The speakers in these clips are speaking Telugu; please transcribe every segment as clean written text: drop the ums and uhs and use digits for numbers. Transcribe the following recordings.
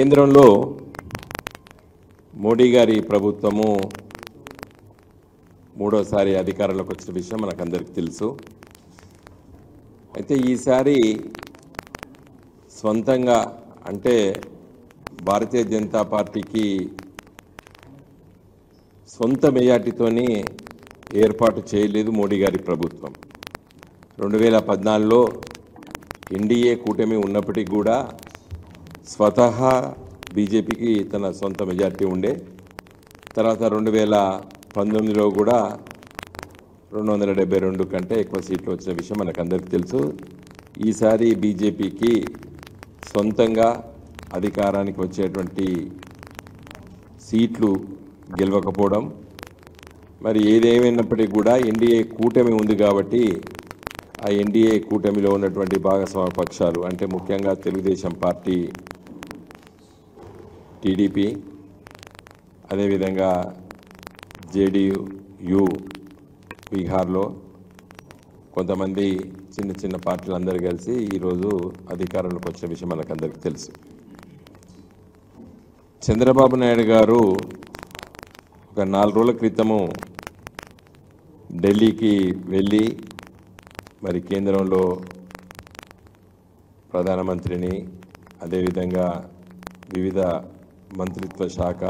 కేంద్రంలో మోడీ గారి ప్రభుత్వము మూడోసారి అధికారంలోకి వచ్చిన విషయం మనకందరికీ తెలుసు. అయితే ఈసారి స్వంతంగా అంటే భారతీయ జనతా పార్టీకి సొంత మెజార్టీతోని ఏర్పాటు చేయలేదు మోడీ గారి ప్రభుత్వం. 2014లో ఎన్డీఏ కూటమి ఉన్నప్పటికీ కూడా స్వతహా బీజేపీకి తన సొంత మెజార్టీ ఉండే. తర్వాత 2019లో కూడా 272 కంటే ఎక్కువ సీట్లు వచ్చిన విషయం మనకందరికీ తెలుసు. ఈసారి బీజేపీకి సొంతంగా అధికారానికి వచ్చేటువంటి సీట్లు గెలవకపోవడం, మరి ఏదేమైనప్పటికీ కూడా ఎన్డీఏ కూటమి ఉంది కాబట్టి ఆ ఎన్డీఏ కూటమిలో ఉన్నటువంటి భాగస్వామ్య పక్షాలు అంటే ముఖ్యంగా తెలుగుదేశం పార్టీ, టీడీపీ, అదేవిధంగా జేడీయూ బీహార్లో కొంతమంది చిన్న చిన్న పార్టీలు అందరూ కలిసి ఈరోజు అధికారంలోకి వచ్చిన విషయం మనకందరికీ తెలుసు. చంద్రబాబు నాయుడు గారు ఒక 4 రోజుల క్రితము ఢిల్లీకి వెళ్ళి మరి కేంద్రంలో ప్రధానమంత్రిని అదేవిధంగా వివిధ మంత్రిత్వ శాఖ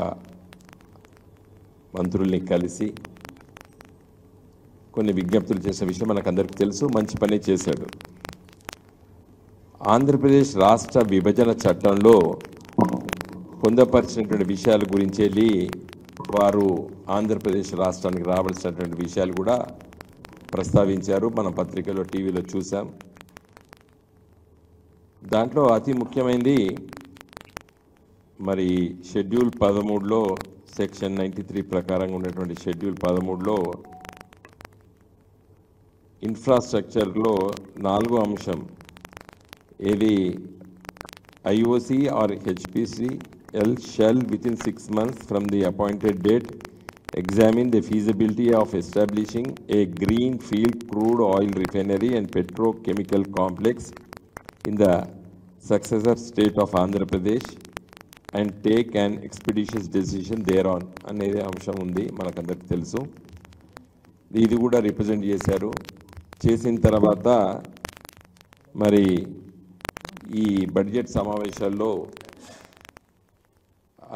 మంత్రుల్ని కలిసి కొన్ని విజ్ఞప్తులు చేసిన విషయం మనకందరికీ తెలుసు. మంచి పని చేశాడు. ఆంధ్రప్రదేశ్ రాష్ట్ర విభజన చట్టంలో పొందపరిచినటువంటి విషయాల గురించి వెళ్ళి వారు ఆంధ్రప్రదేశ్ రాష్ట్రానికి రావాల్సినటువంటి విషయాలు కూడా ప్రస్తావించారు. మన పత్రికలో, టీవీలో చూసాం. దాంట్లో అతి ముఖ్యమైనది మరి షెడ్యూల్ 13లో సెక్షన్ 93 ప్రకారంగా ఉన్నటువంటి షెడ్యూల్ 13లో ఇన్ఫ్రాస్ట్రక్చర్లో 4వ అంశం ఏది IOC or HPCL Shell within 6 months from the appointed date examine the feasibility of establishing a greenfield crude oil refinery and petrochemical complex in the successor state of Andhra Pradesh and take an expeditious decision thereon అనేది అంశం ఉంది, మనకందరికీ తెలుసు. ఇది కూడా రిప్రజెంట్ చేశారు. చేసిన తర్వాత మరి ఈ బడ్జెట్ సమావేశాల్లో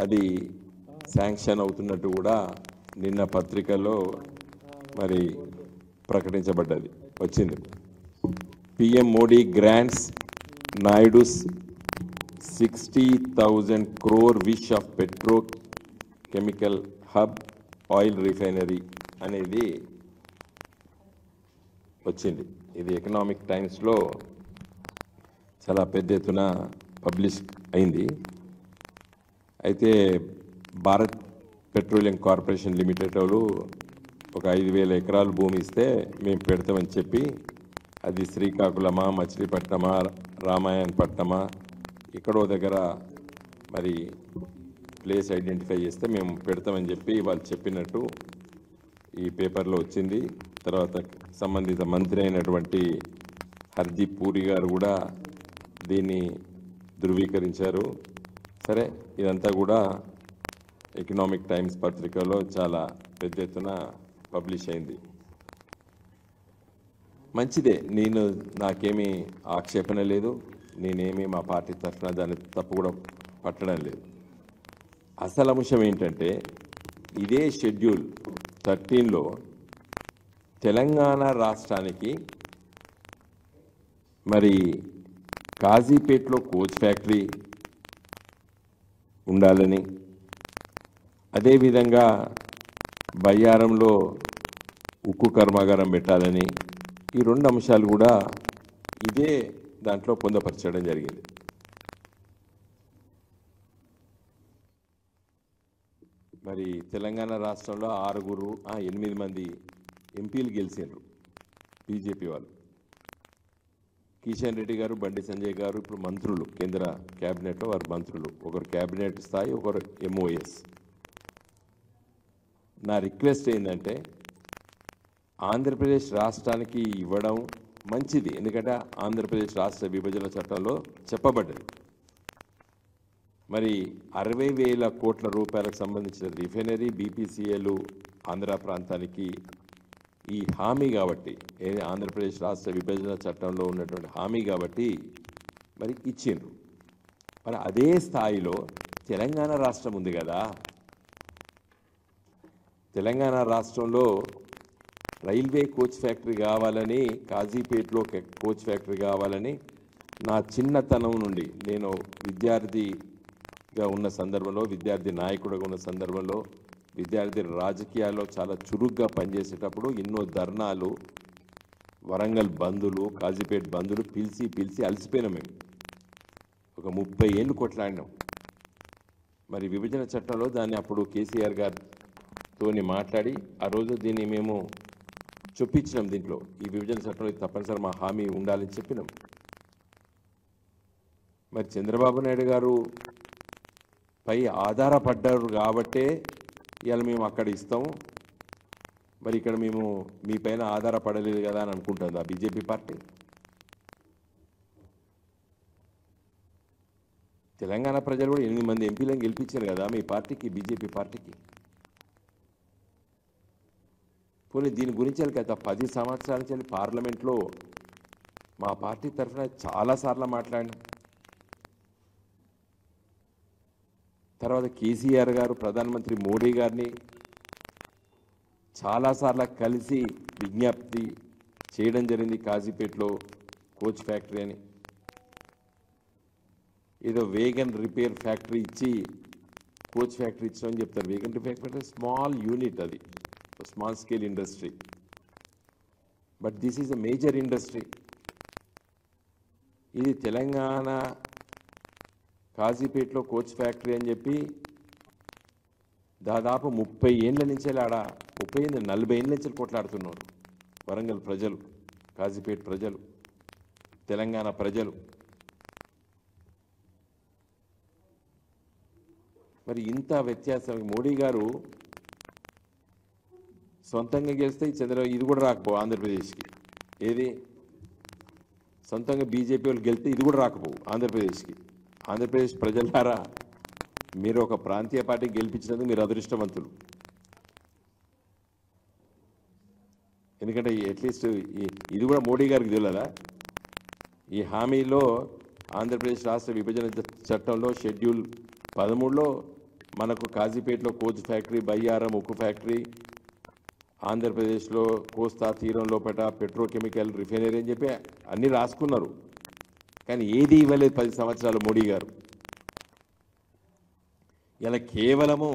అది శాంక్షన్ అవుతున్నట్టు కూడా నిన్న పత్రికలో మరి ప్రకటించబడ్డది, వచ్చింది. PM Modi grants Naidu's 60,000 crore wish of petrochemical hub oil refinery అనేది వచ్చింది. ఇది ఎకనామిక్ టైమ్స్లో చాలా పెద్ద ఎత్తున పబ్లిష్ అయింది. అయితే భారత్ పెట్రోలియం కార్పొరేషన్ లిమిటెడ్ వాళ్ళు ఒక 5,000 ఎకరాలు భూమి ఇస్తే మేము పెడతామని చెప్పి అది శ్రీకాకుళమా, మచిలీపట్నమా, రామాయణపట్నమా ఎక్కడో దగ్గర మరి ప్లేస్ ఐడెంటిఫై చేస్తే మేము పెడతామని చెప్పి వాళ్ళు చెప్పినట్టు ఈ పేపర్లో వచ్చింది. తర్వాత సంబంధిత మంత్రి అయినటువంటి హర్దీప్ పూరి గారు కూడా దీన్ని ధృవీకరించారు. సరే, ఇదంతా కూడా ఎకనామిక్ టైమ్స్ పత్రికలో చాలా పెద్ద ఎత్తున పబ్లిష్ అయింది. మంచిదే, నాకేమీ ఆక్షేపణ లేదు. నేనేమి మా పార్టీ తరఫున దాన్ని తప్పు కూడా పట్టడం లేదు. అసలు అంశం ఏంటంటే ఇదే షెడ్యూల్ 13లో తెలంగాణ రాష్ట్రానికి మరి కాజీపేటలో కోచ్ ఫ్యాక్టరీ ఉండాలని, అదేవిధంగా బయ్యారంలో ఉక్కు కర్మాగారం పెట్టాలని, ఈ 2 అంశాలు కూడా ఇదే దాంట్లో పొందపరచడం జరిగింది. మరి తెలంగాణ రాష్ట్రంలో 8 మంది ఎంపీలు గెలిచారు బీజేపీ వాళ్ళు. కిషన్ రెడ్డి గారు, బండి సంజయ్ గారు ఇప్పుడు మంత్రులు, కేంద్ర క్యాబినెట్లో వారు మంత్రులు. ఒకరు క్యాబినెట్ స్థాయి, ఒకరు MOS. నా రిక్వెస్ట్ ఏంటంటే ఆంధ్రప్రదేశ్ రాష్ట్రానికి ఇవ్వడం మంచిది, ఎందుకంటే ఆంధ్రప్రదేశ్ రాష్ట్ర విభజన చట్టంలో చెప్పబడ్డది. మరి 60,000 కోట్ల రూపాయలకు సంబంధించిన రిఫైనరీ బీపీసీఎల్ ఆంధ్ర ప్రాంతానికి ఈ హామీ కాబట్టి ఏది ఆంధ్రప్రదేశ్ రాష్ట్ర విభజన చట్టంలో ఉన్నటువంటి హామీ కాబట్టి మరి ఇచ్చిండ్రు. మరి అదే స్థాయిలో తెలంగాణ రాష్ట్రం ఉంది కదా, తెలంగాణ రాష్ట్రంలో రైల్వే కోచ్ ఫ్యాక్టరీ కావాలని, కాజీపేటలో కోచ్ ఫ్యాక్టరీ కావాలని నా చిన్నతనం నుండి నేను విద్యార్థిగా ఉన్న సందర్భంలో, విద్యార్థి నాయకుడిగా ఉన్న సందర్భంలో, విద్యార్థి రాజకీయాల్లో చాలా చురుగ్గా పనిచేసేటప్పుడు ఎన్నో ధర్నాలు, వరంగల్ బంధులు, కాజీపేట బంధులు పిలిచి అలసిపోయినాం. మేము ఒక 30 ఏళ్ళు కొట్లాడినాం. మరి విభజన చట్టంలో దాన్ని అప్పుడు కేసీఆర్ గారితోని మాట్లాడి ఆ రోజు దీన్ని మేము చొప్పించినాం. దీంట్లో ఈ విభజన చట్టంలో తప్పనిసరి మా హామీ ఉండాలని చెప్పినాం. మరి చంద్రబాబు నాయుడు గారు పై ఆధారపడ్డారు కాబట్టే ఇవాళ మేము అక్కడ ఇస్తాము, మరి ఇక్కడ మేము మీ పైన ఆధారపడలేదు కదా అని అనుకుంటుంది ఆ బీజేపీ పార్టీ. తెలంగాణ ప్రజలు కూడా 8 మంది ఎంపీలను గెలిపించారు కదా మీ పార్టీకి, బీజేపీ పార్టీకి. పోనీ దీని గురించి గత 10 సంవత్సరాల నుంచి పార్లమెంట్లో మా పార్టీ తరఫున చాలాసార్లు మాట్లాడినాం. తర్వాత కేసీఆర్ గారు ప్రధానమంత్రి మోడీ గారిని చాలాసార్లు కలిసి విజ్ఞప్తి చేయడం జరిగింది. కాజీపేటలో కోచ్ ఫ్యాక్టరీ అని ఏదో వేగన్ రిపేర్ ఫ్యాక్టరీ ఇచ్చి కోచ్ ఫ్యాక్టరీ ఇచ్చామని చెప్తారు. Wagon repair factory small unit, అది small scale industry, but this is a major industry. ఇది తెలంగాణ కాజీపేటలో కోచ్ ఫ్యాక్టరీ అని చెప్పి దాదాపు 30 ఏళ్ళ నుంచి ఆడ 40 ఏళ్ళ నుంచి కొట్లాడుతున్నారు వరంగల్ ప్రజలు, కాజీపేట ప్రజలు, తెలంగాణ ప్రజలు. మరి ఇంత వ్యత్యాసం మోడీ గారు సొంతంగా గెలిస్తే ఇది కూడా రాకపోవు ఆంధ్రప్రదేశ్కి. ఏది సొంతంగా బీజేపీ వాళ్ళు గెలిస్తే ఇది కూడా రాకపోవు ఆంధ్రప్రదేశ్కి. ఆంధ్రప్రదేశ్ ప్రజలారా, మీరు ఒక ప్రాంతీయ పార్టీ గెలిపించినందుకు మీరు అదృష్టవంతులు. ఎందుకంటే అట్లీస్ట్ ఇది కూడా మోడీ గారికి తెలియదా? ఈ హామీలో ఆంధ్రప్రదేశ్ రాష్ట్ర విభజన చట్టంలో షెడ్యూల్ 13లో మనకు కాజీపేటలో కోచ్ ఫ్యాక్టరీ, బయ్యారం ఉక్కు ఫ్యాక్టరీ, ఆంధ్రప్రదేశ్లో కోస్తా తీరం లోపల పెట్రోకెమికల్ రిఫైనరీ అని చెప్పి అన్నీ రాసుకున్నారు. కానీ ఏది ఇవ్వలేదు 10 సంవత్సరాలు మోడీ గారు. ఇలా కేవలము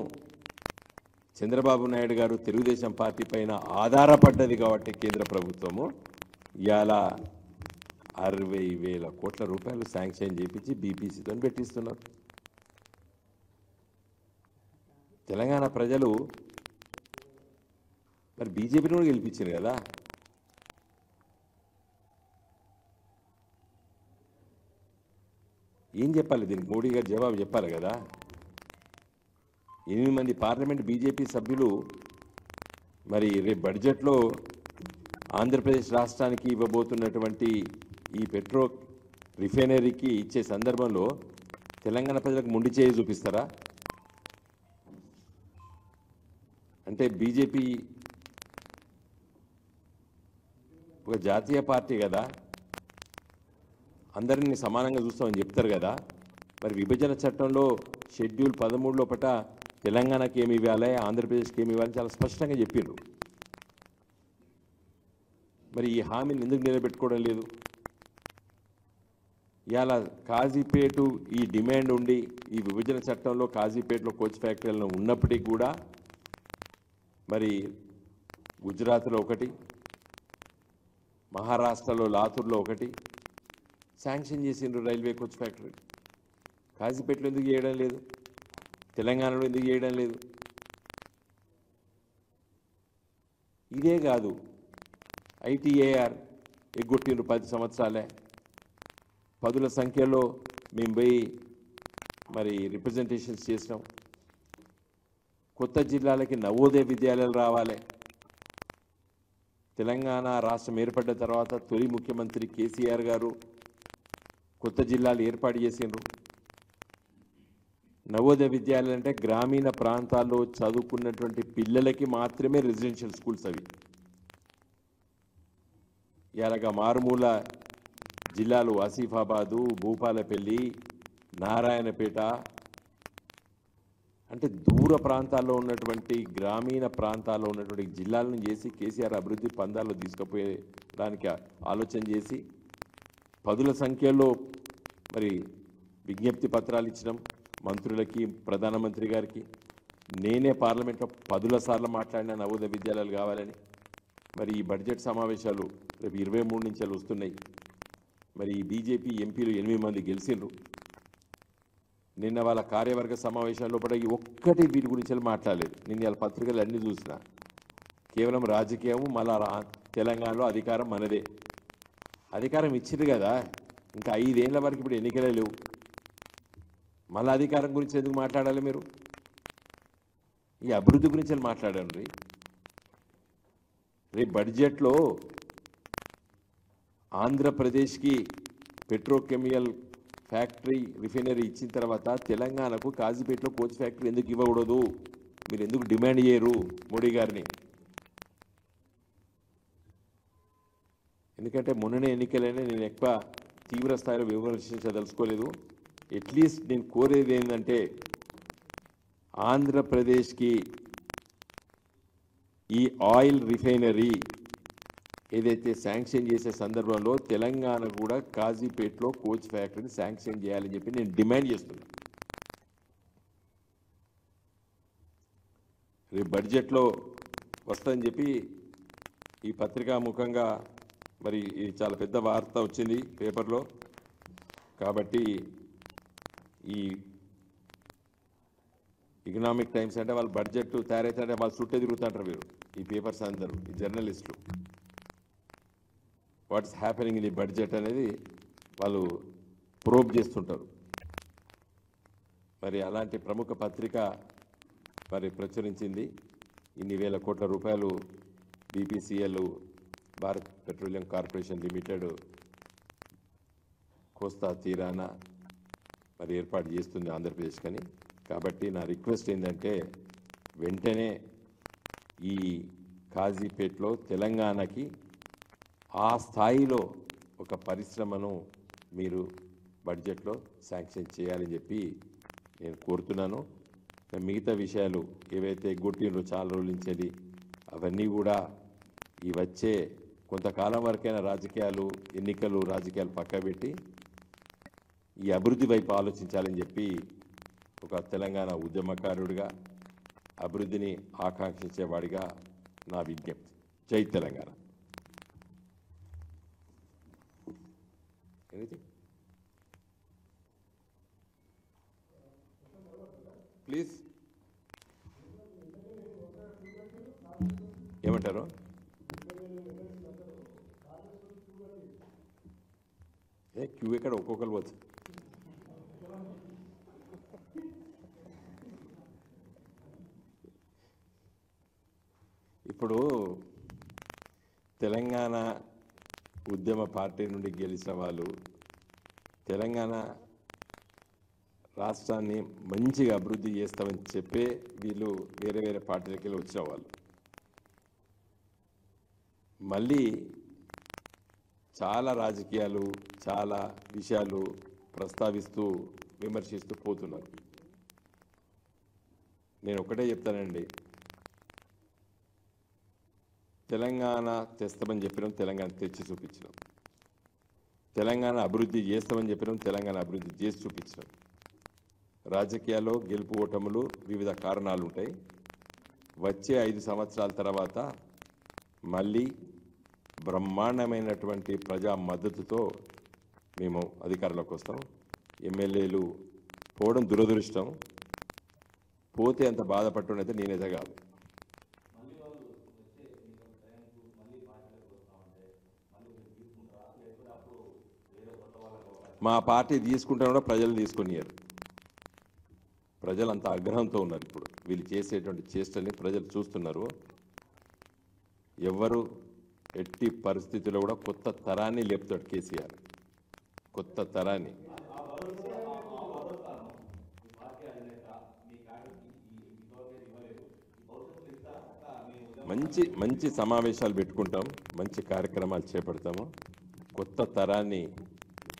చంద్రబాబు నాయుడు గారు తెలుగుదేశం పార్టీ పైన ఆధారపడ్డది కాబట్టి కేంద్ర ప్రభుత్వము ఇవాళ 60,000 కోట్ల రూపాయలు శాంక్షన్ చేయించి బీపీసీతో పెట్టిస్తున్నారు. తెలంగాణ ప్రజలు మరి బీజేపీని కూడా గెలిపించారు కదా. ఏం చెప్పాలి దీనికి? మోడీ గారు జవాబు చెప్పాలి కదా. 8 మంది పార్లమెంట్ బీజేపీ సభ్యులు మరి రేపు బడ్జెట్లో ఆంధ్రప్రదేశ్ రాష్ట్రానికి ఇవ్వబోతున్నటువంటి ఈ పెట్రో రిఫైనరీకి ఇచ్చే సందర్భంలో తెలంగాణ ప్రజలకు మొండి చేయి చూపిస్తారా? అంటే బీజేపీ ఒక జాతీయ పార్టీ కదా, అందరినీ సమానంగా చూస్తామని చెప్తారు కదా. మరి విభజన చట్టంలో షెడ్యూల్ 13 లోపట తెలంగాణకి ఏమి ఇవ్వాలి, ఆంధ్రప్రదేశ్కి ఏమి ఇవ్వాలని చాలా స్పష్టంగా చెప్పిండ్రు. మరి ఈ హామీని ఎందుకు నిలబెట్టుకోవడం లేదు? ఇవాళ కాజీపేటు ఈ డిమాండ్ ఉండి ఈ విభజన చట్టంలో కాజీపేటలో కోచ్ ఫ్యాక్టరీలను ఉన్నప్పటికీ కూడా మరి గుజరాత్లో ఒకటి, మహారాష్ట్రలో లాతూర్లో ఒకటి శాంక్షన్ చేసిండ్రు రైల్వే కోచ్ ఫ్యాక్టరీ. కాజీపేటలో ఎందుకు చేయడం లేదు? తెలంగాణలో ఎందుకు చేయడం లేదు? ఇదే కాదు, ఐటీఏఆర్ ఎగ్గొట్టిండ్రు 10 సంవత్సరాలే. 10ల సంఖ్యలో మేము పోయి మరి రిప్రజెంటేషన్స్ చేసినాం. కొత్త జిల్లాలకి నవోదయ విద్యాలయాలు రావాలి. తెలంగాణ రాష్ట్రం ఏర్పడ్డ తర్వాత తొలి ముఖ్యమంత్రి కేసీఆర్ గారు కొత్త జిల్లాలు ఏర్పాటు చేసిండ్రు. నవోదయ విద్యాలయాలు అంటే గ్రామీణ ప్రాంతాల్లో చదువుకున్నటువంటి పిల్లలకి మాత్రమే రెసిడెన్షియల్ స్కూల్స్ అవి. ఇలాగా మారుమూల జిల్లాలు ఆసిఫాబాదు, భూపాలపల్లి, నారాయణపేట అంటే దూర ప్రాంతాల్లో ఉన్నటువంటి గ్రామీణ ప్రాంతాల్లో ఉన్నటువంటి జిల్లాలను చేసి కేసీఆర్ అభివృద్ధి పందాల్లో తీసుకుపోయడానికి ఆలోచన చేసి పదుల సంఖ్యలో మరి విజ్ఞప్తి పత్రాలు ఇచ్చినాం మంత్రులకి, ప్రధానమంత్రి గారికి. నేనే పార్లమెంట్లో పదుల సార్లు మాట్లాడిన నవోదయ విద్యాలయాలు కావాలని. మరి ఈ బడ్జెట్ సమావేశాలు రేపు 23 నుంచి వస్తున్నాయి. మరి ఈ బీజేపీ ఎంపీలు 8 మంది గెలిచిండ్రు. నిన్న వాళ్ళ కార్యవర్గ సమావేశంలో కూడా ఈ ఒక్కటి వీటి గురించి మాట్లాడలేదు. నిన్న వాళ్ళ పత్రికలు అన్నీ చూసిన కేవలం రాజకీయం. మళ్ళా తెలంగాణలో అధికారం మనదే. అధికారం ఇచ్చింది కదా, ఇంకా 5 ఏళ్ల వరకు ఇప్పుడు ఎన్నికలే లేవు. మళ్ళీ అధికారం గురించి ఎందుకు మాట్లాడాలి మీరు? ఈ అభివృద్ధి గురించి మాట్లాడండి. రేపు బడ్జెట్లో ఆంధ్రప్రదేశ్కి పెట్రోకెమికల్ ఫ్యాక్టరీ, రిఫైనరీ ఇచ్చిన తర్వాత తెలంగాణకు కాజీపేటలో కోచ్ ఫ్యాక్టరీ ఎందుకు ఇవ్వకూడదు? మీరు ఎందుకు డిమాండ్ చేయరు మోడీ గారిని? ఎందుకంటే మొన్ననే ఎన్నికలైనా నేను ఎక్కువ తీవ్ర స్థాయిలో విమర్శించదలుచుకోలేదు. అట్లీస్ట్ నేను కోరేది ఏంటంటే ఆంధ్రప్రదేశ్కి ఈ ఆయిల్ రిఫైనరీ ఏదైతే శాంక్షన్ చేసే సందర్భంలో తెలంగాణ కూడా కాజీపేటలో కోచ్ ఫ్యాక్టరీని శాంక్షన్ చేయాలని చెప్పి నేను డిమాండ్ చేస్తున్నా. రేపు బడ్జెట్లో వస్తుందని చెప్పి ఈ పత్రికా ముఖంగా మరి ఇది చాలా పెద్ద వార్త వచ్చింది పేపర్లో. కాబట్టి ఈ ఎకనామిక్ టైమ్స్ అంటే వాళ్ళు బడ్జెట్ తయారైతే వాళ్ళు చుట్టే తిరుగుతుంటారు వీరు, ఈ పేపర్స్ అందరూ, ఈ జర్నలిస్టులు. What's happening in the budget అనేది వాళ్ళు ప్రోబ్ చేస్తుంటారు. మరి అలాంటి ప్రముఖ పత్రిక మరి ప్రచురించింది. ఇన్ని వేల కోట్ల రూపాయలు BPCL, Bharat petroleum corporation limited కోస్తా తీరాన మరి ఏర్పాటు చేస్తుంది ఆంధ్రప్రదేశ్ కని. కాబట్టి నా రిక్వెస్ట్ ఏంటంటే వెంటనే ఈ కాజీపేటలో తెలంగాణకి ఆ స్థాయిలో ఒక పరిశ్రమను మీరు బడ్జెట్లో శాంక్షన్ చేయాలని చెప్పి నేను కోరుతున్నాను. మిగతా విషయాలు ఏవైతే గొట్టిండ్రో చాలా రోజుల నుంచి అవన్నీ కూడా ఈ వచ్చే కొంతకాలం వరకైనా రాజకీయాలు, ఎన్నికలు, రాజకీయాలు పక్కబెట్టి ఈ అభివృద్ధి వైపు ఆలోచించాలని చెప్పి ఒక తెలంగాణ ఉద్యమకారుడిగా, అభివృద్ధిని ఆకాంక్షించేవాడిగా నా విజ్ఞప్తి. జై తెలంగాణ. ప్లీజ్ ఏమంటారు? క్యూ ఎక్కడ ఒక్కొక్కరు వచ్చు. ఇప్పుడు తెలంగాణ ఉద్యమ పార్టీ నుండి గెలిచిన వాళ్ళు తెలంగాణ రాష్ట్రాన్ని మంచిగా అభివృద్ధి చేస్తామని చెప్పే వీళ్ళు వేరే వేరే పార్టీలకి వెళ్ళి వచ్చిన వాళ్ళు మళ్ళీ చాలా రాజకీయాలు, చాలా విషయాలు ప్రస్తావిస్తూ విమర్శిస్తూ పోతున్నారు. నేను ఒకటే చెప్తానండి, తెలంగాణ తెస్తామని చెప్పినాం, తెలంగాణ తెచ్చి చూపించినాం. తెలంగాణ అభివృద్ధి చేస్తామని చెప్పినాం, తెలంగాణ అభివృద్ధి చేసి చూపించినాం. రాజకీయాల్లో గెలుపు ఓటములు వివిధ కారణాలు ఉంటాయి. వచ్చే 5 సంవత్సరాల తర్వాత మళ్ళీ బ్రహ్మాండమైనటువంటి ప్రజా మద్దతుతో మేము అధికారంలోకి వస్తాం. ఎమ్మెల్యేలు పోవడం దురదృష్టం, పోతే అంత బాధపడుతుండైతే నేనైతే కాదు. మా పార్టీ తీసుకుంటే కూడా ప్రజలు తీసుకునియారు. ప్రజలు అంత ఆగ్రహంతో ఉన్నారు. ఇప్పుడు వీళ్ళు చేసేటువంటి చేష్టల్ని ప్రజలు చూస్తున్నారు. ఎవరు ఎట్టి పరిస్థితుల్లో కూడా కొత్త తరాన్ని లేపుతాడు కేసీఆర్, కొత్త తరాన్ని. మంచి మంచి సమావేశాలు పెట్టుకుంటాం, మంచి కార్యక్రమాలు చేపడతాము. కొత్త తరాన్ని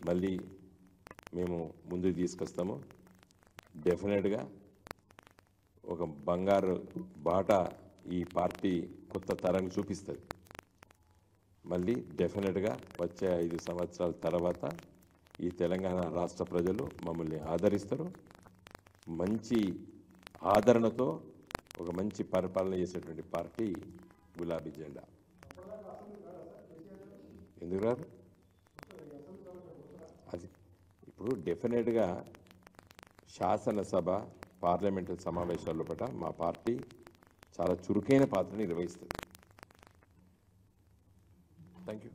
మళ్ళీ మేము ముందుకు తీసుకొస్తాము. డెఫినెట్గా ఒక బంగారు బాట ఈ పార్టీ కొత్త తరాన్ని చూపిస్తుంది. మళ్ళీ డెఫినెట్గా వచ్చే 5 సంవత్సరాల తర్వాత ఈ తెలంగాణ రాష్ట్ర ప్రజలు మమ్మల్ని ఆదరిస్తారు. మంచి ఆదరణతో ఒక మంచి పరిపాలన చేసేటువంటి పార్టీ గులాబీ జెండా. ఎందుకు రారు? అది ఇప్పుడు డెఫినెట్గా శాసనసభ పార్లమెంటు సమావేశాల పట్ల మా పార్టీ చాలా చురుకైన పాత్ర నిర్వహిస్తుంది. Thank you.